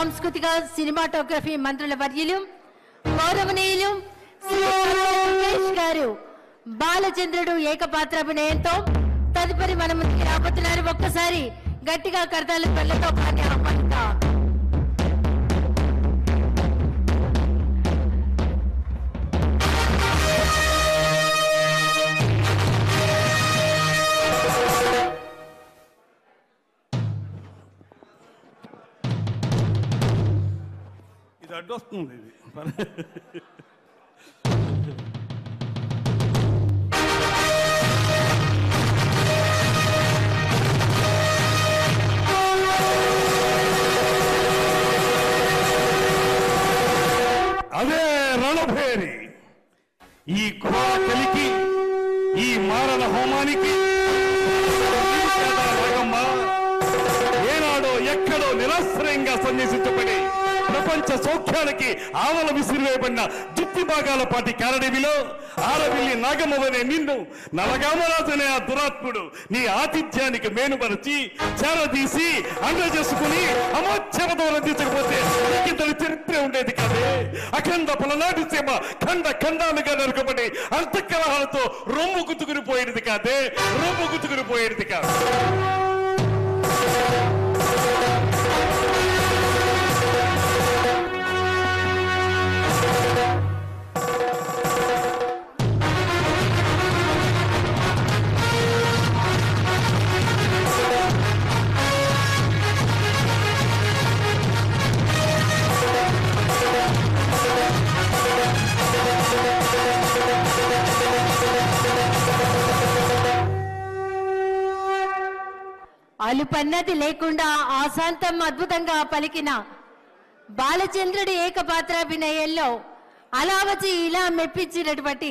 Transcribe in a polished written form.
సాంస్కృతిక సినిమాటోగ్రఫీ మంత్రుల వర్యులు గౌరవనీయులు శ్రీ సురేష్ గారు బాలచంద్రుడు ఏకపాత్రాభినయంతో తదుపరి మన ముందుకు రాబోతున్నారు. ఒక్కసారి గట్టిగా కర్తాల పళ్ళతో పాటి ఆహ్వానిద్దాం. ఇది అడ్డొస్తుంది. ఇది అదే రణభేరి. ఈ కలికి ఈ మారణ హోమానికి ఏనాడో ఎక్కడో నిరాశ్రయంగా సన్యాసించబడి ప్రపంచ సౌఖ్యానికి ఆవల విసిరివేయబడిన దుత్తి భాగాల పాటి కారడవిలో ఆరవిల్లి నాగమ్మవనే నిన్ను నలగామరాజనే ఆ దురాత్ముడు నీ ఆతిథ్యానికి మేనుపరిచి చేరదీసి అండ చేసుకుని అమోచ్చమతో రందించకపోతే ఇతని చరిత్ర ఉండేది కాదే. అఖండ పలనాటి సీమ ఖండ ఖండాలుగా నరుకబడి అంతఃకలహాలతో రొమ్ము గుతుకుని పోయేది కాదే, రొమ్ము గుతుకుని పోయేది కాదు. అలుపన్నది లేకుండా ఆశాంతం అద్భుతంగా పలికిన బాలచంద్రుడి ఏకపాత్రాభినయంలో అలా వచ్చి ఇలా మెప్పించినటువంటి